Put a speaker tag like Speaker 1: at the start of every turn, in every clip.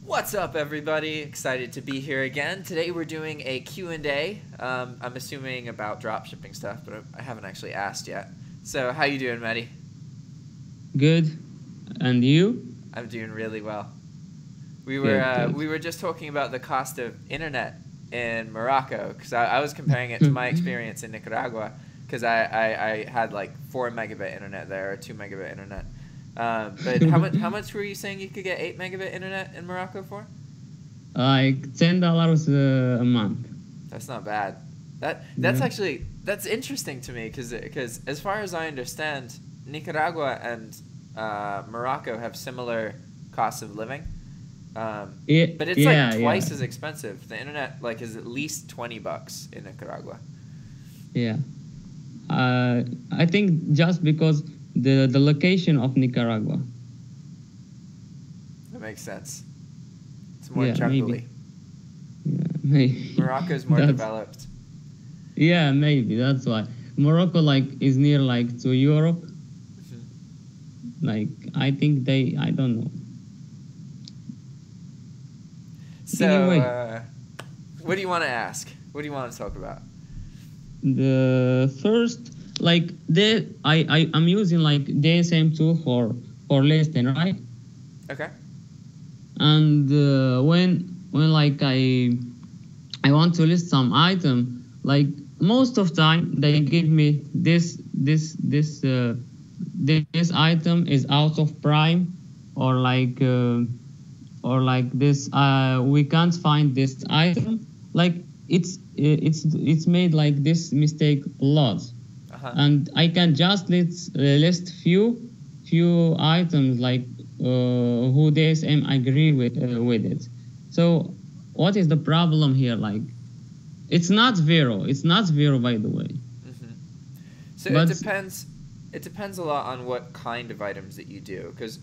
Speaker 1: What's up, everybody? Excited to be here again. Today we're doing a Q&A. I'm assuming about dropshipping stuff, but I haven't actually asked yet. So how you doing, Mehdi?
Speaker 2: Good. And you?
Speaker 1: I'm doing really well. We were just talking about the cost of internet in Morocco, because I was comparing it to my experience in Nicaragua, because I had like 4 megabit internet there, or 2 megabit internet. But how much were you saying you could get 8 megabit internet in Morocco for?
Speaker 2: Like $10 a month.
Speaker 1: That's not bad. That's interesting to me, because as far as I understand, Nicaragua and Morocco have similar costs of living. But it's like twice as expensive. The internet is at least $20 in Nicaragua.
Speaker 2: Yeah. I think just because the location of Nicaragua.
Speaker 1: That makes sense. It's more jungly.
Speaker 2: Yeah, maybe.
Speaker 1: Morocco's more developed.
Speaker 2: Yeah, maybe that's why. Morocco is near to Europe. I think I don't know.
Speaker 1: So,
Speaker 2: anyway,
Speaker 1: what do you want to ask? What do you want to talk about?
Speaker 2: The first, I'm using DSM Tool for listing, right?
Speaker 1: Okay.
Speaker 2: And when I want to list some item, most of the time they give me this item is out of prime, or this we can't find this item. It's made this mistake a lot. And I can just list few items who DSM agree with it. So what is the problem here? It's not zero. It's not zero, by the way.
Speaker 1: So it depends a lot on what kind of items that you do, because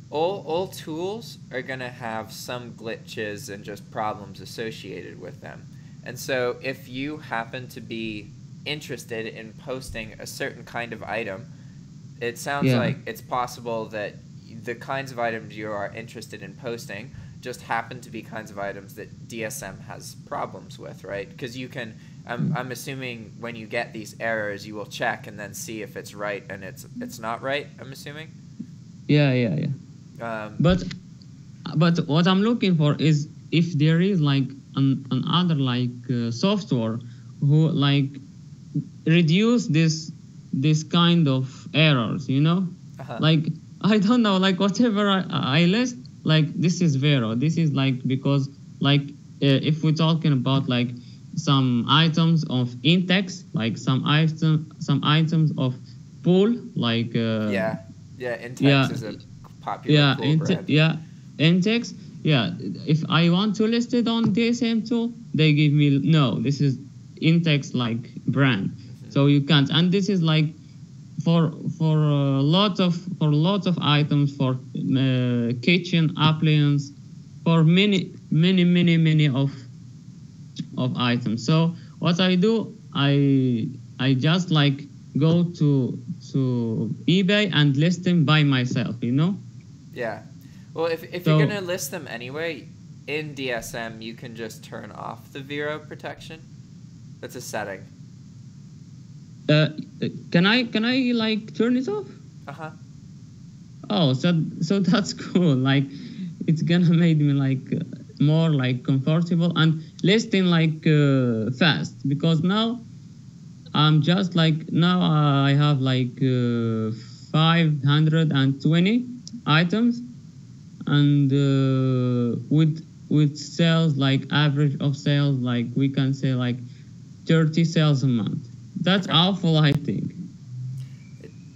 Speaker 1: all tools are going to have some glitches and just problems associated with them. And so if you happen to be interested in posting a certain kind of item, it sounds like it's possible that the kinds of items you are interested in posting just happen to be kinds of items that DSM has problems with, right? Because you can, I'm assuming when you get these errors, you will check and then see if it's right and it's not right, I'm assuming?
Speaker 2: Yeah. But what I'm looking for is if there is another software who reduce this kind of errors, you know? I don't know, whatever I list, this is zero. This is because if we're talking about some items of index, some items of pool,
Speaker 1: index is a popular pool brand.
Speaker 2: Index. Yeah, if I want to list it on DSM Tool, they give me no. This is index brand, so you can't. And this is for a lot of items, for kitchen appliance, for many of items. So what I do, I just go to eBay and list them by myself, you know?
Speaker 1: Yeah. Well, if you're going to list them anyway, in DSM, you can just turn off the zero protection. That's a setting.
Speaker 2: Can I turn it off? Oh, so that's cool. It's gonna make me more comfortable and listing fast, because now I'm just now I have 520 items, and with sales average of sales we can say 30 sales a month. That's awful, I think.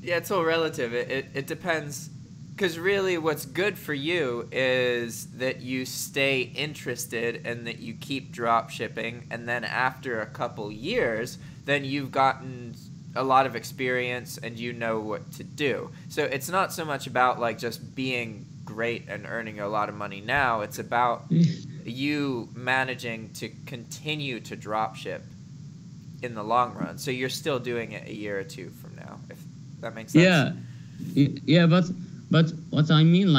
Speaker 1: Yeah, it's all relative. It depends, because really what's good for you is that you stay interested and that you keep drop shipping, and then after a couple years, then you've gotten a lot of experience and you know what to do. So it's not so much about just being great and earning a lot of money now. It's about you managing to continue to drop ship in the long run, so you're still doing it a year or two from now, if that makes sense.
Speaker 2: Yeah, but what I mean,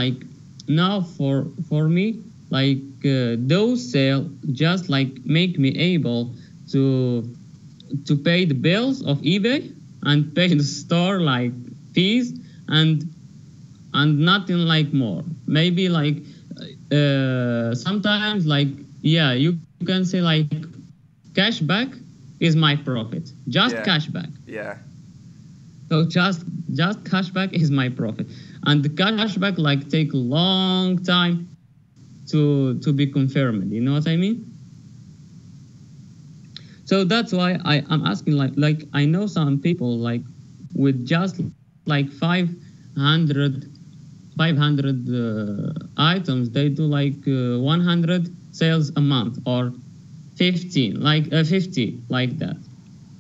Speaker 2: now for me, like those sales just like make me able to pay the bills of eBay and pay the store like fees and nothing like more. Maybe like sometimes like, yeah, you can say like cashback is my profit. Just cashback.
Speaker 1: Yeah.
Speaker 2: So just cashback is my profit. And the cashback like take a long time to be confirmed. You know what I mean? So that's why I'm asking like I know some people like with just like 500 items, they do like 100 sales a month or 15 like 50 like that.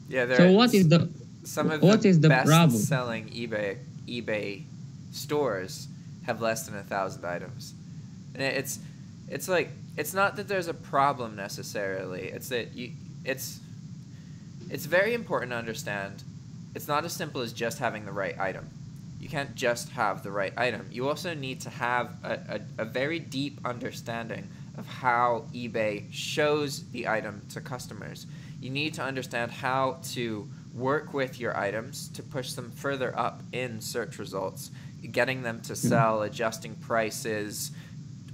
Speaker 1: Yeah.
Speaker 2: So what is the
Speaker 1: best
Speaker 2: problem?
Speaker 1: Selling eBay stores have less than 1,000 items, and it's like it's not that there's a problem necessarily. It's that it's very important to understand. It's not as simple as just having the right item. You can't just have the right item. You also need to have a very deep understanding of how eBay shows the item to customers. You need to understand how to work with your items to push them further up in search results, getting them to sell, adjusting prices,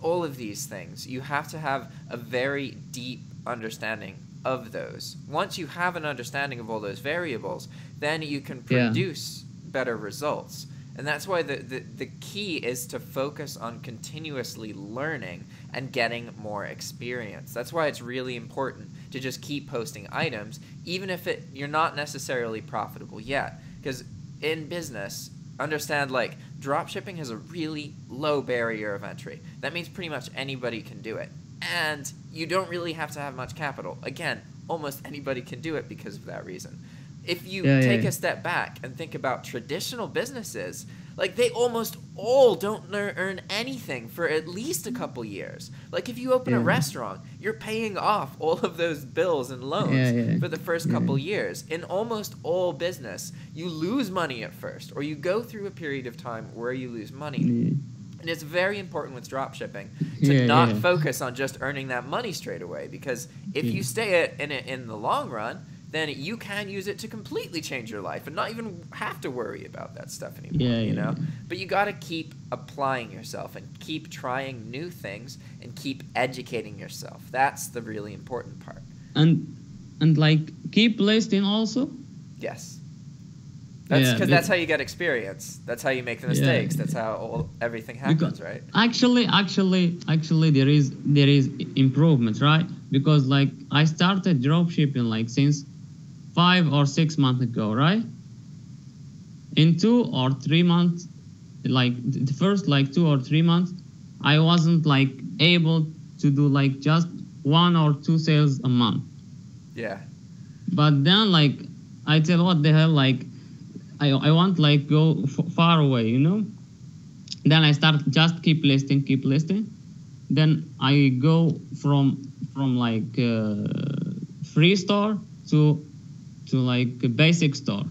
Speaker 1: all of these things. You have to have a very deep understanding of those. Once you have an understanding of all those variables, then you can produce better results. And that's why the key is to focus on continuously learning and getting more experience. That's why it's really important to just keep posting items, even if you're not necessarily profitable yet. Because in business, understand like dropshipping has a really low barrier of entry. That means pretty much anybody can do it. And you don't really have to have much capital. Again, almost anybody can do it because of that reason. If you take a step back and think about traditional businesses, like they almost all don't earn anything for at least a couple years. Like if you open a restaurant, you're paying off all of those bills and loans for the first couple years. In almost all business, you lose money at first, or you go through a period of time where you lose money. And it's very important with dropshipping to not focus on just earning that money straight away, because if you stay in it in the long run, then you can use it to completely change your life and not even have to worry about that stuff anymore, you know? But you got to keep applying yourself and keep trying new things and keep educating yourself. That's the really important part.
Speaker 2: And like keep listing also?
Speaker 1: Yes. That's how you get experience. That's how you make the mistakes. That's how everything happens, right?
Speaker 2: Actually, there is improvement, right? Because like I started dropshipping like since 5 or 6 months ago, right? In 2 or 3 months, like the first like 2 or 3 months, I wasn't like able to do like just 1 or 2 sales a month.
Speaker 1: Yeah.
Speaker 2: But then like I tell what the hell, like I want like go far away, you know? Then I start just keep listing. Then I go from like free store to like a basic store.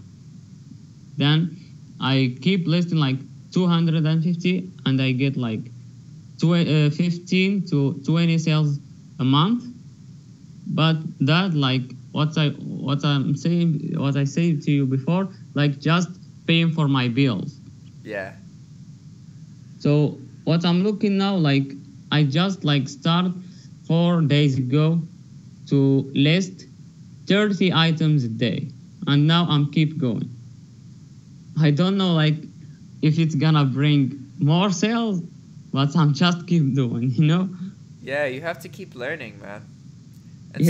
Speaker 2: Then I keep listing like 250 and I get like 15 to 20 sales a month. But that like what I said to you before, like just paying for my bills.
Speaker 1: Yeah.
Speaker 2: So what I'm looking now, like I just like start 4 days ago to list 30 items a day, and now I'm keep going. I don't know like if it's gonna bring more sales, but I'm just keep doing, you know?
Speaker 1: Yeah, you have to keep learning, man. And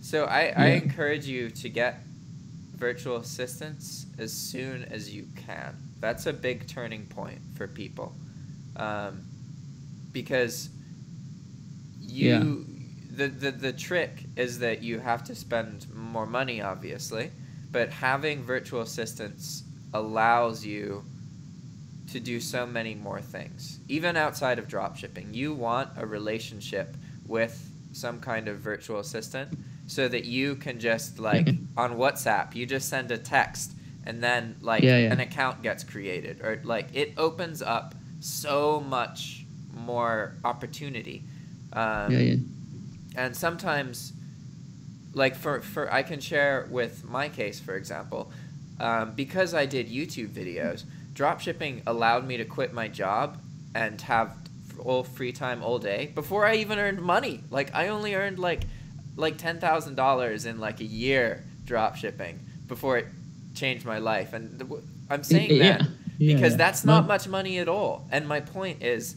Speaker 1: so I encourage you to get virtual assistants as soon as you can. That's a big turning point for people, because the trick is that you have to spend more money, obviously, but having virtual assistants allows you to do so many more things, even outside of dropshipping. You want a relationship with some kind of virtual assistant so that you can just like on WhatsApp, you just send a text and then like an account gets created, or like it opens up so much more opportunity. And sometimes, like for I can share with my case, for example, because I did YouTube videos, dropshipping allowed me to quit my job and have all free time all day before I even earned money. Like I only earned like $10,000 in like a year dropshipping before it changed my life. And I'm saying that because that's not much money at all. And my point is,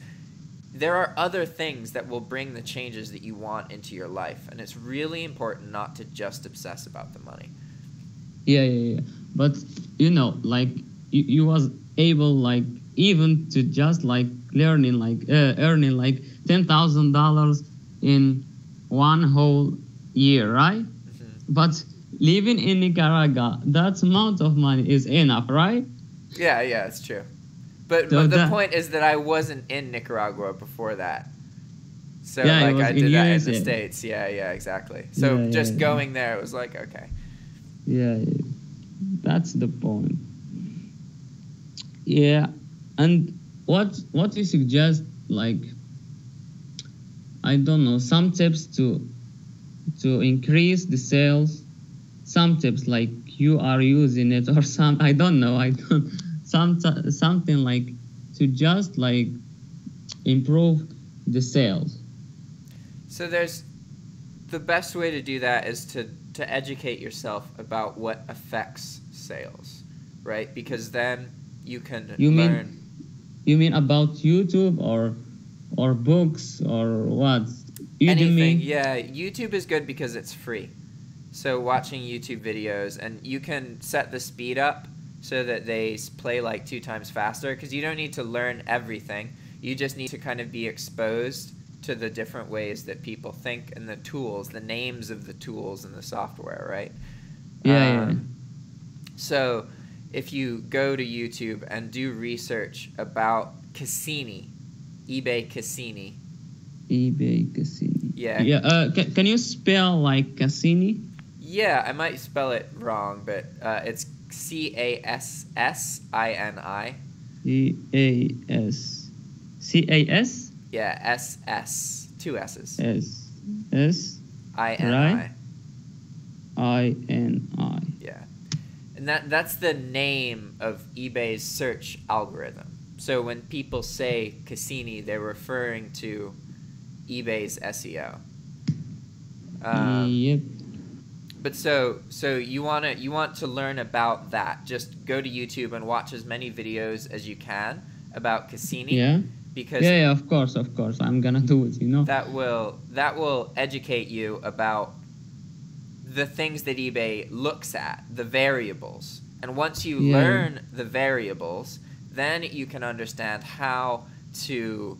Speaker 1: there are other things that will bring the changes that you want into your life, and it's really important not to just obsess about the money.
Speaker 2: But you know, like you was able like even to just like earning like $10,000 in one whole year, right? But living in Nicaragua, that amount of money is enough, right?
Speaker 1: Yeah, it's true. But the point is that I wasn't in Nicaragua before that. So like I did that in the States. Yeah, exactly. So just going there, it was like, okay.
Speaker 2: Yeah, that's the point. Yeah, and what you suggest, like, I don't know, some tips to increase the sales, some tips like you are using it, or some, I don't know, something like to just like improve the sales.
Speaker 1: So the best way to do that is to educate yourself about what affects sales, right? Because then you can learn.
Speaker 2: You mean about YouTube or books or what?
Speaker 1: Anything, yeah. YouTube is good because it's free. So watching YouTube videos, and you can set the speed up so that they play like 2 times faster, because you don't need to learn everything. You just need to kind of be exposed to the different ways that people think and the tools, the names of the tools and the software, right? So if you go to YouTube and do research about Cassini, eBay Cassini.
Speaker 2: Yeah. Can you spell like Cassini?
Speaker 1: Yeah, I might spell it wrong, but it's Cassini.
Speaker 2: CAS?
Speaker 1: Yeah, SS. 2 S's.
Speaker 2: INI.
Speaker 1: Yeah. And that's the name of eBay's search algorithm. So when people say Cassini, they're referring to eBay's SEO. But so you want to learn about that. Just go to YouTube and watch as many videos as you can about Cassini.
Speaker 2: Yeah.
Speaker 1: Because
Speaker 2: of course, I'm gonna do it. You know.
Speaker 1: That will educate you about the things that eBay looks at, the variables. And once you learn the variables, then you can understand how to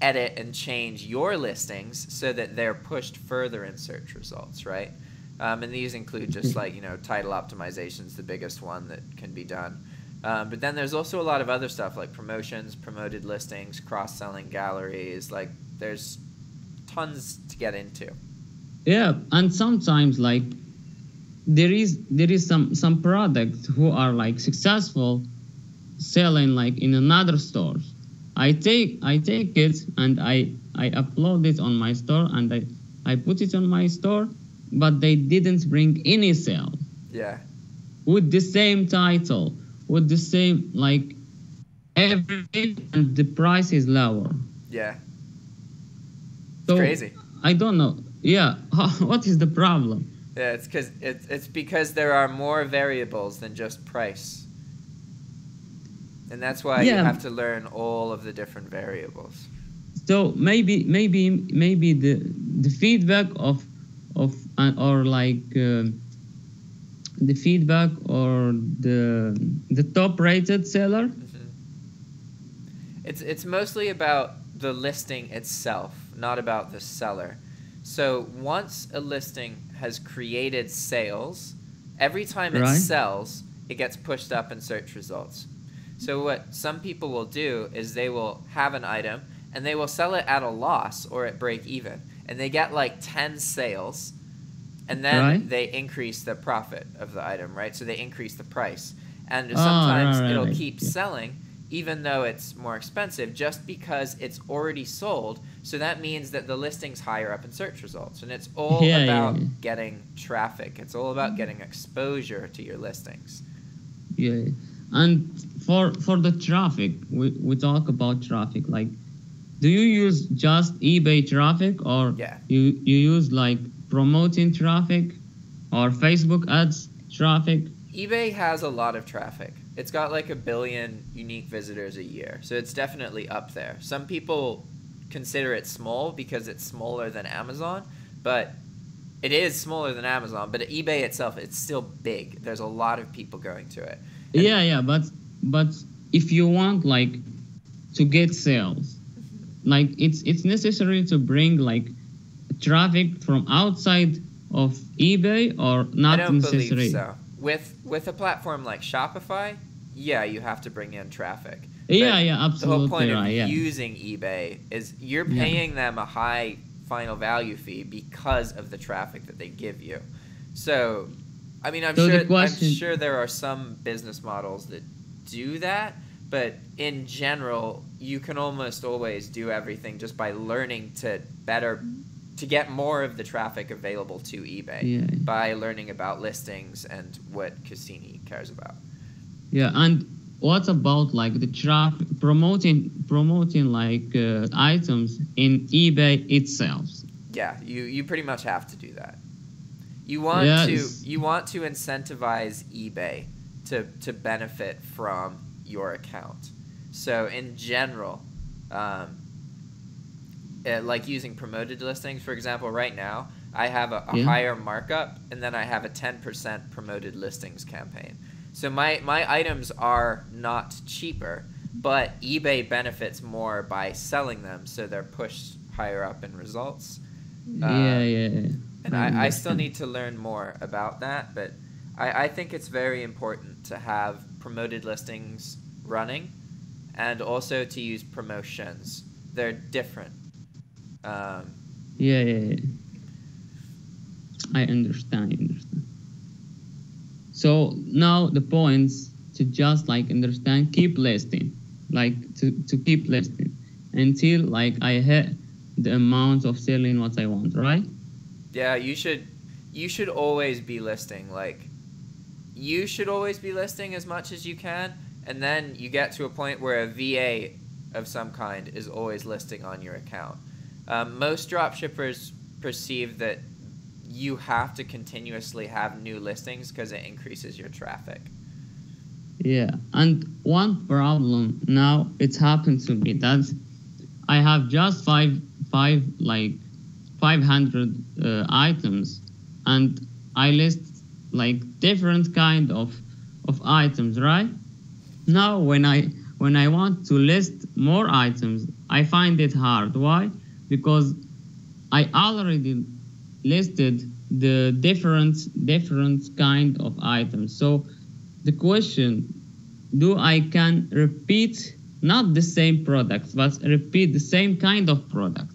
Speaker 1: edit and change your listings so that they're pushed further in search results, right? And these include just like, title optimization's the biggest one that can be done. But then there's also a lot of other stuff like promotions, promoted listings, cross-selling galleries. Like there's tons to get into.
Speaker 2: Yeah, and sometimes like there is some products who are like successful selling like in another stores. I take it and I upload it on my store and I put it on my store, but they didn't bring any sale.
Speaker 1: Yeah.
Speaker 2: With the same title, with the same like everything, and the price is lower.
Speaker 1: Yeah.
Speaker 2: So,
Speaker 1: it's crazy.
Speaker 2: I don't know. Yeah. What is the problem?
Speaker 1: Yeah, it's because there are more variables than just price. And that's why you have to learn all of the different variables.
Speaker 2: So maybe the feedback of or like the feedback or the top rated seller.
Speaker 1: Mm-hmm. It's mostly about the listing itself, not about the seller. So once a listing has created sales, every time it sells, it gets pushed up in search results. So what some people will do is they will have an item and they will sell it at a loss or at break even, and they get like 10 sales, and then they increase the profit of the item, right? So they increase the price, and sometimes it'll keep selling even though it's more expensive, just because it's already sold. So that means that the listing's higher up in search results. And it's all about getting traffic. It's all about getting exposure to your listings.
Speaker 2: Yeah. And for the traffic, we talk about traffic. Like, do you use just eBay traffic, or you use like promoting traffic or Facebook ads traffic?
Speaker 1: eBay has a lot of traffic. It's got like 1 billion unique visitors a year. So it's definitely up there. Some people consider it small because it's smaller than Amazon, but it is smaller than Amazon. But eBay itself, it's still big. There's a lot of people going to it.
Speaker 2: And but if you want like to get sales, like it's necessary to bring like traffic from outside of eBay, or not necessary? I don't believe so.
Speaker 1: With a platform like Shopify, you have to bring in traffic.
Speaker 2: But absolutely.
Speaker 1: The whole point of using eBay is you're paying them a high final value fee because of the traffic that they give you. So, I mean, I'm sure there are some business models that do that, but in general, you can almost always do everything just by learning to get more of the traffic available to eBay by learning about listings and what Cassini cares about.
Speaker 2: Yeah, and what about like the traffic promoting like items in eBay itself?
Speaker 1: Yeah, you pretty much have to do that. You want to incentivize eBay to benefit from your account. So in general, like using promoted listings, for example, right now I have a higher markup, and then I have a 10% promoted listings campaign. So my items are not cheaper, but eBay benefits more by selling them, so they're pushed higher up in results. And I still need to learn more about that, but I think it's very important to have promoted listings running, and also to use promotions. They're different.
Speaker 2: I understand. So now the points to just like understand, keep listing, like to keep listing until like I hit the amount of selling what I want, right?
Speaker 1: Yeah, you should always be listing. Like, you should always be listing as much as you can, and then you get to a point where a VA of some kind is always listing on your account. Most dropshippers perceive that you have to continuously have new listings because it increases your traffic.
Speaker 2: Yeah, and one problem now, it's happened to me that I have just 500 items, and I list like different kind of items, right? Now when I want to list more items, I find it hard. Why? Because I already listed the different kind of items. So the question, do I can repeat not the same product, but repeat the same kind of product?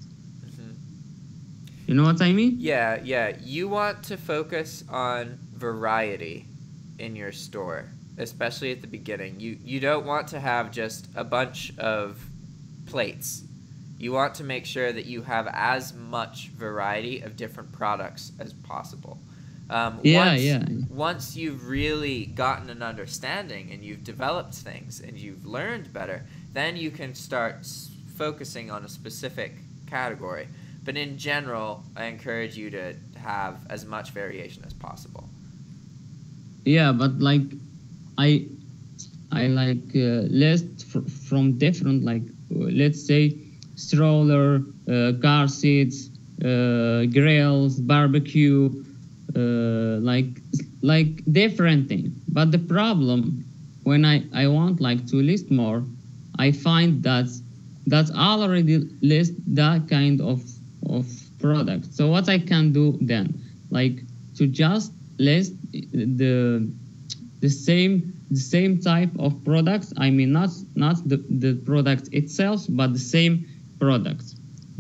Speaker 2: You know what I mean?
Speaker 1: Yeah. You want to focus on variety in your store, especially at the beginning. You don't want to have just a bunch of plates. You want to make sure that you have as much variety of different products as possible. Once you've really gotten an understanding and you've developed things and you've learned better, then you can start focusing on a specific category. But in general, I encourage you to have as much variation as possible.
Speaker 2: Yeah, but like I like list from different, like let's say stroller, car seats, grills, barbecue, like different things. But the problem when I want like to list more, I find that's already list that kind of product. So what I can do then, like to just list the same type of products. I mean not the product itself, but the same product.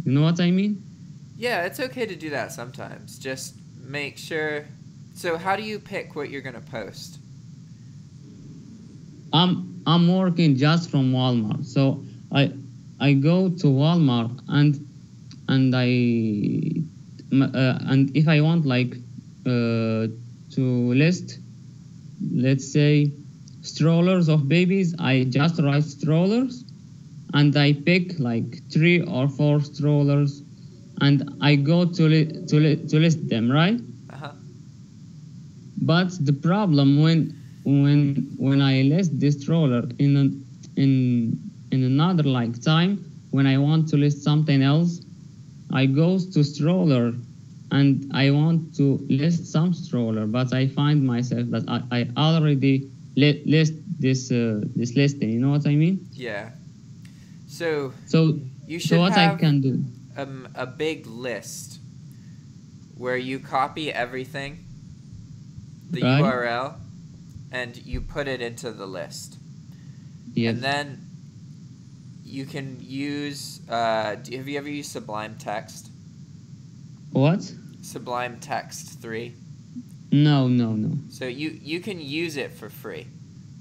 Speaker 2: You know what I mean?
Speaker 1: Yeah, it's okay to do that sometimes. Just make sure. So how do you pick what you're going to post?
Speaker 2: I'm working just from Walmart. So I go to Walmart and if I want like to list, let's say, strollers of babies, I just write strollers and I pick like 3 or 4 strollers and I go to list them, right?
Speaker 1: Uh-huh.
Speaker 2: But the problem when I list this stroller in another like time, when I want to list something else, I go to stroller and I want to list some stroller, but I find myself that I already list this listing. You know what I mean?
Speaker 1: Yeah. So you should
Speaker 2: so what
Speaker 1: have
Speaker 2: I can do
Speaker 1: a big list where you copy everything, the
Speaker 2: right?
Speaker 1: URL, and you put it into the list.
Speaker 2: Yes.
Speaker 1: And then you can use, have you ever used Sublime Text?
Speaker 2: What?
Speaker 1: Sublime Text 3?
Speaker 2: No.
Speaker 1: So you can use it for free.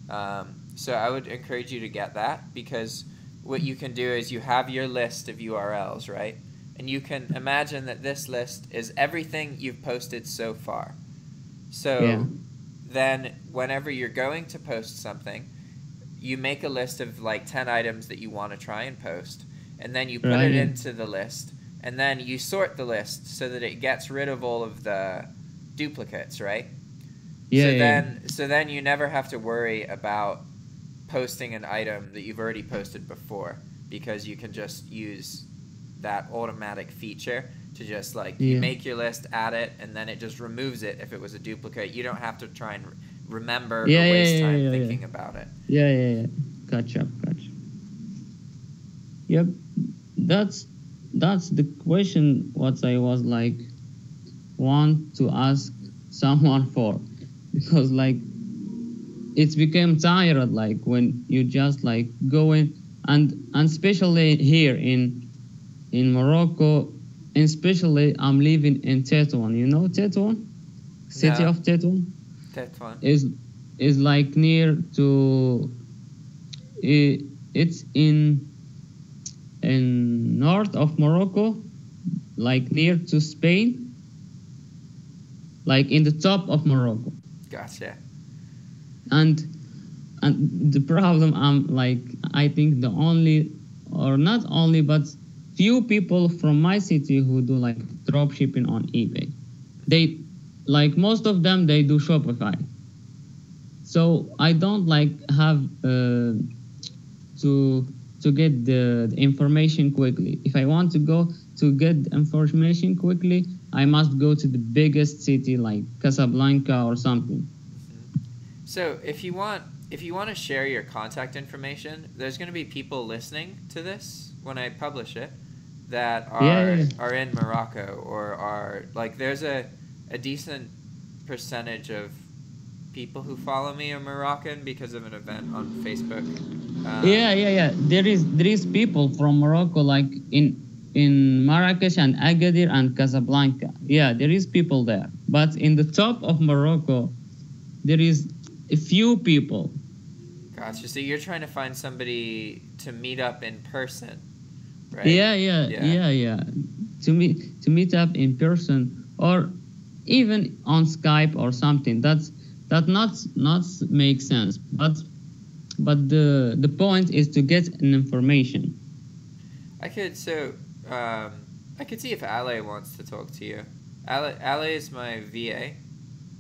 Speaker 1: So I would encourage you to get that, because what you can do is you have your list of URLs, right? And you can imagine that this list is everything you've posted so far. So then whenever you're going to post something, you make a list of like 10 items that you want to try and post, and then you put it into the list, and then you sort the list so that it gets rid of all of the duplicates, right? So then you never have to worry about posting an item that you've already posted before, because you can just use that automatic feature to just like you make your list, add it, and then it just removes it if it was a duplicate. You don't have to try and remember or waste time thinking about it.
Speaker 2: Yeah. Gotcha. Yep. That's the question what I was like want to ask someone for, because like it's became tired like when you just like go in and especially here in Morocco, and especially I'm living in Tétouan. You know Tétouan? City of Tétouan?
Speaker 1: Tétouan
Speaker 2: is like near to it's in north of Morocco, like near to Spain, like in the top of Morocco.
Speaker 1: Gotcha.
Speaker 2: And the problem, I think the only, or not only, but few people from my city who do like drop shipping on eBay. They, like most of them, they do Shopify. So I don't like have to get the information quickly. If I want to go to get the information quickly, I must go to the biggest city like Casablanca or something.
Speaker 1: So if you want to share your contact information, there's going to be people listening to this when I publish it that are in Morocco, or are like, there's a decent percentage of people who follow me are Moroccan because of an event on Facebook. There
Speaker 2: is people from Morocco like in Marrakesh and Agadir and Casablanca. Yeah, there is people there. But in the top of Morocco, there is a few people.
Speaker 1: Gotcha. So you're trying to find somebody to meet up in person, right?
Speaker 2: Yeah. To meet up in person, or even on Skype or something. That not makes sense. But the point is to get an information.
Speaker 1: I could see if Ale wants to talk to you. Ale is my VA,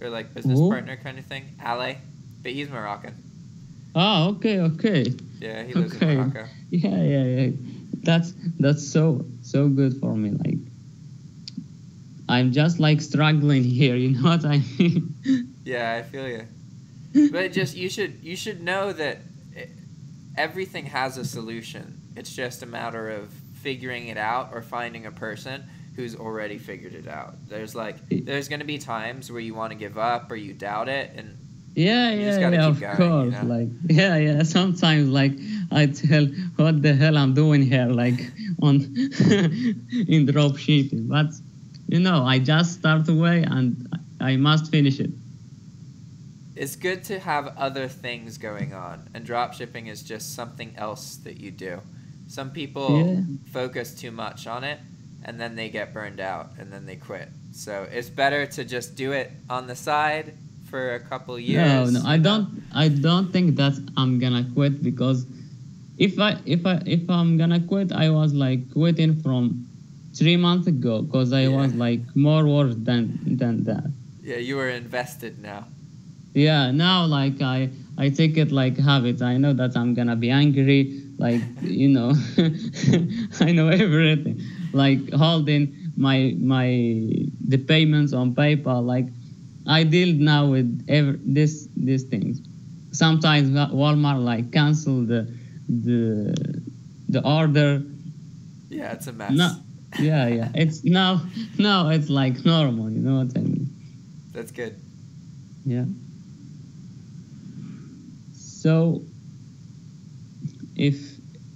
Speaker 1: or like business partner kind of thing. Ale, but he's Moroccan.
Speaker 2: Oh, okay.
Speaker 1: Yeah, he lives in Morocco.
Speaker 2: Yeah. That's so good for me. Like, I'm just like struggling here. You know what I mean?
Speaker 1: Yeah, I feel you. But just you should know that everything has a solution. It's just a matter of figuring it out or finding a person who's already figured it out. There's going to be times where you want to give up or you doubt it, and you just gotta keep going,
Speaker 2: course. You know? Like, sometimes like I tell what the hell I'm doing here, like on in drop shipping. But I just start away and I must finish it.
Speaker 1: it's good to have other things going on, and dropshipping is just something else that you do. Some people focus too much on it, and then they get burned out, and then they quit. So it's better to just do it on the side for a couple years.
Speaker 2: No, I don't think that I'm gonna quit, because if I'm gonna quit, I was like quitting from 3 months ago, because I was like more worse than that.
Speaker 1: Yeah, you were invested now.
Speaker 2: Yeah, now like I take it like habit. I know that I'm gonna be angry, like, you know. I know everything, like holding the payments on PayPal. Like, I deal now with these things. Sometimes Walmart like cancel the order.
Speaker 1: Yeah, it's a mess.
Speaker 2: No, yeah. It's now it's like normal. You know what I mean?
Speaker 1: That's good.
Speaker 2: Yeah. So, if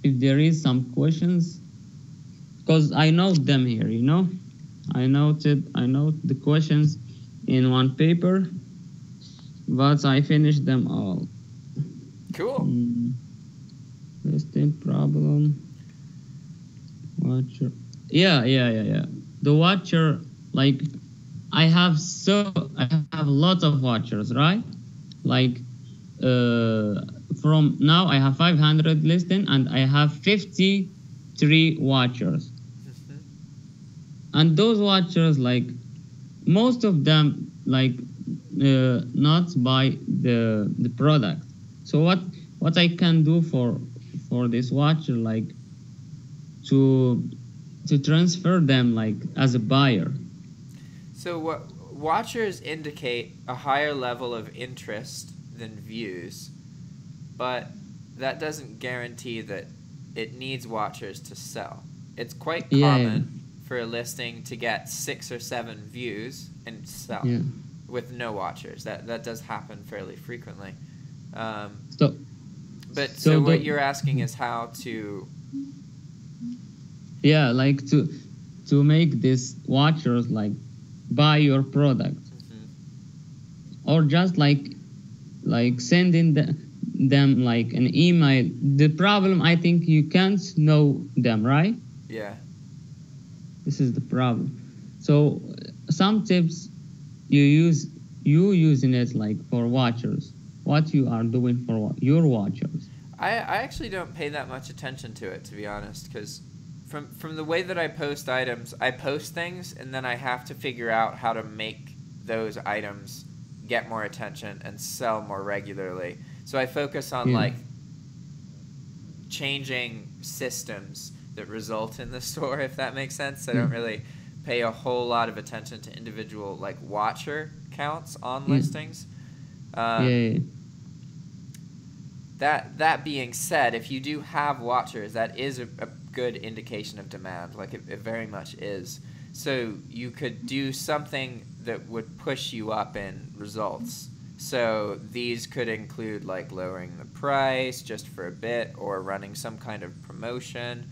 Speaker 2: there is some questions, because I note them here, you know, I note the questions in one paper, but I finished them all.
Speaker 1: Cool.
Speaker 2: Listing problem. Watcher. Yeah. The watcher, like, I have a lot of watchers, right? Like, from now I have 500 listing and I have 53 watchers. And those watchers, like, most of them, like, not buy the product. So what I can do for this watcher, like, to transfer them, like, as a buyer.
Speaker 1: So what watchers indicate a higher level of interest than views, but that doesn't guarantee that it needs watchers to sell. It's quite common for a listing to get 6 or 7 views and sell with no watchers. That does happen fairly frequently. So what you're asking is how to...
Speaker 2: Yeah, like to make these watchers, like, buy your product. Or just like sending them like an email. The problem, I think, you can't know them, right?
Speaker 1: Yeah.
Speaker 2: This is the problem. So some tips you using it, like, for watchers. What you are doing for your watchers?
Speaker 1: I actually don't pay that much attention to it, to be honest, because from the way that I post items, I post things and then I have to figure out how to make those items get more attention and sell more regularly. So I focus on like changing systems that result in the store, if that makes sense. I don't really pay a whole lot of attention to individual, like, watcher counts on listings. That being said, if you do have watchers, that is a good indication of demand. Like, it very much is. So you could do something that would push you up in results. So these could include, like, lowering the price just for a bit, or running some kind of promotion.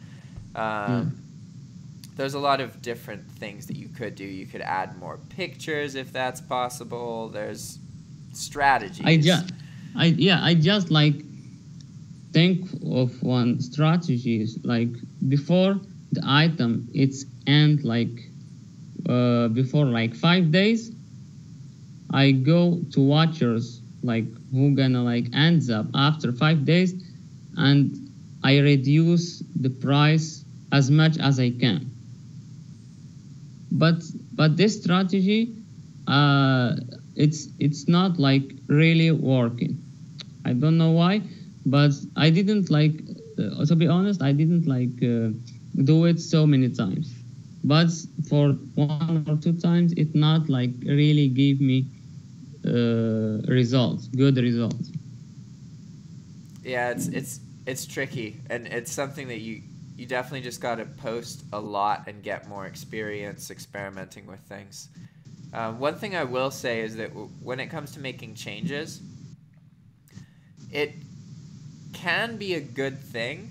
Speaker 1: There's a lot of different things that you could do. You could add more pictures if that's possible. There's strategies.
Speaker 2: I just like think of one strategy is, like, before the item it's end, like, before like 5 days, I go to watchers, like, who gonna, like, ends up after 5 days, and I reduce the price as much as I can. But this strategy, it's not, like, really working. I don't know why, but I didn't, like, to be honest, I didn't, like, do it so many times. But for 1 or 2 times, it not, like, really gave me results, good results.
Speaker 1: Yeah, it's tricky, and it's something that you definitely just got to post a lot and get more experience experimenting with things. One thing I will say is that when it comes to making changes, it can be a good thing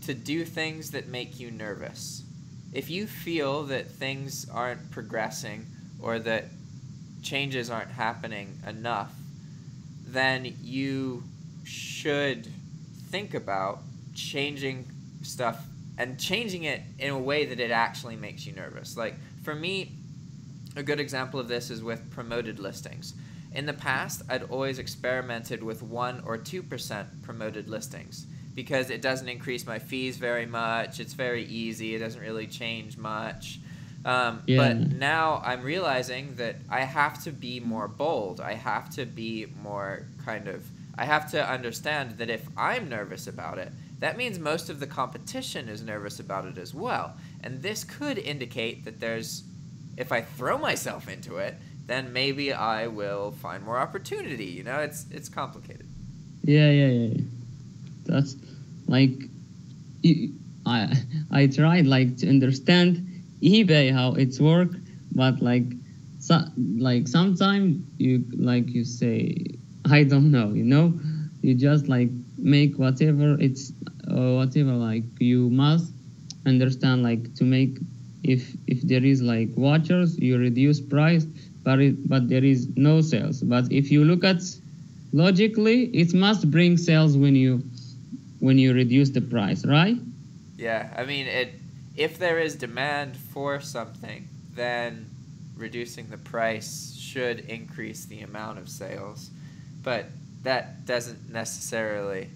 Speaker 1: to do things that make you nervous. If you feel that things aren't progressing or that changes aren't happening enough, then you should think about changing stuff and changing it in a way that it actually makes you nervous. Like for me, a good example of this is with promoted listings. In the past, I'd always experimented with 1 or 2% promoted listings because it doesn't increase my fees very much. It's very easy. It doesn't really change much. But now I'm realizing that I have to be more bold. I have to be more I have to understand that if I'm nervous about it, that means most of the competition is nervous about it as well. And this could indicate that if I throw myself into it, then maybe I will find more opportunity. You know, it's complicated.
Speaker 2: Yeah. That's like, I tried like to understand eBay how it's work, but like sometimes you say I don't know. You know, you just like make whatever like you must understand like to make. If there is like watchers, you reduce price, but there is no sales. But if you look at logically, it must bring sales when you reduce the price, right?
Speaker 1: Yeah, I mean if there is demand for something, then reducing the price should increase the amount of sales. But that doesn't necessarily.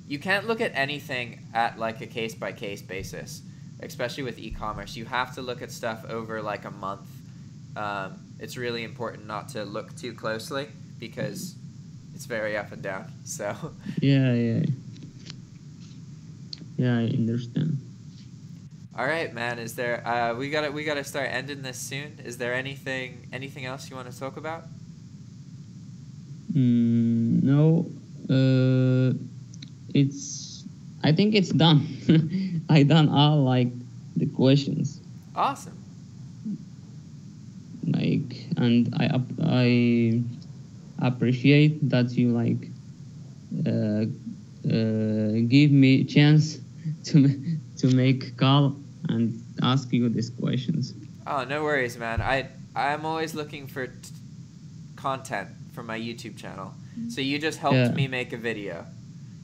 Speaker 1: You can't look at anything at like a case-by-case basis, especially with e-commerce. You have to look at stuff over like a month. It's really important not to look too closely because it's very up and down. So
Speaker 2: yeah, I understand.
Speaker 1: All right, man. Is there we gotta start ending this soon. Is there anything else you want to talk about?
Speaker 2: No. I think it's done. I done all like the questions.
Speaker 1: Awesome.
Speaker 2: Like, and I appreciate that you like give me chance to make call and ask you these questions.
Speaker 1: Oh, no worries, man. I'm always looking for content for my YouTube channel. So you just helped me make a video.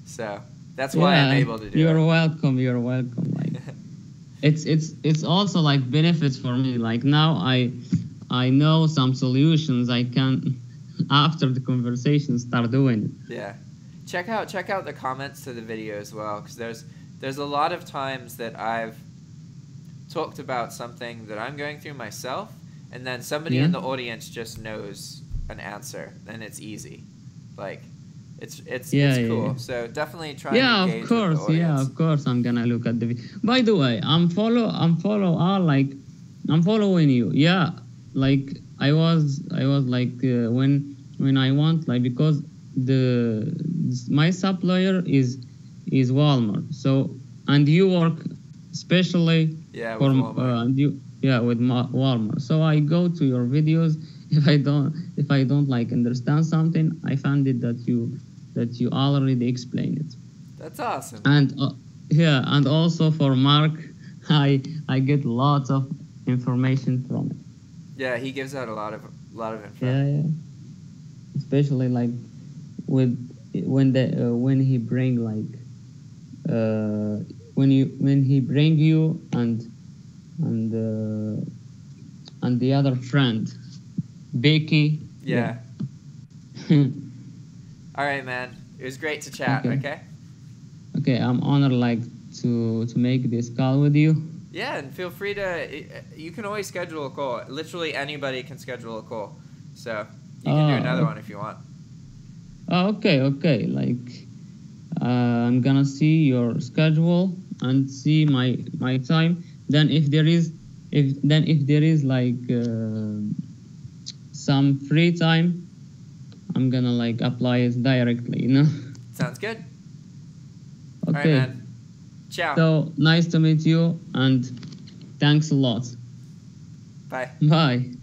Speaker 1: So that's why I'm able to do it.
Speaker 2: You're welcome. Like it's also like benefits for me. Like now I know some solutions I can after the conversation start doing it.
Speaker 1: Yeah. Check out the comments to the video as well, because there's a lot of times that I've talked about something that I'm going through myself, and then somebody in the audience just knows an answer, and it's easy. Like it's cool. Yeah. So definitely try and engage with the audience.
Speaker 2: Yeah, of course I'm gonna look at the video. By the way, I'm following you. Yeah, like I was like when I want, like, because my supplier is Walmart. So, and you work especially
Speaker 1: with Walmart.
Speaker 2: With Walmart. So I go to your videos. If I don't like understand something, I found it that you already explained it.
Speaker 1: That's awesome.
Speaker 2: And and also for Mark, I get lots of information from it.
Speaker 1: Yeah, he gives out a lot of info.
Speaker 2: Yeah. Especially like when he bring like when he bring you and the other friend, Becky.
Speaker 1: Yeah. All right, man. It was great to chat. Okay.
Speaker 2: Okay, I'm honored like to make this call with you.
Speaker 1: Yeah, and feel free to. You can always schedule a call. Literally anybody can schedule a call. So you can do another one if you want.
Speaker 2: Okay. Like I'm gonna see your schedule and see my time. Then if there is like some free time, I'm gonna like apply it directly.
Speaker 1: Sounds good.
Speaker 2: Okay.
Speaker 1: All right, man. Ciao.
Speaker 2: So nice to meet you, and thanks a lot.
Speaker 1: Bye.
Speaker 2: Bye.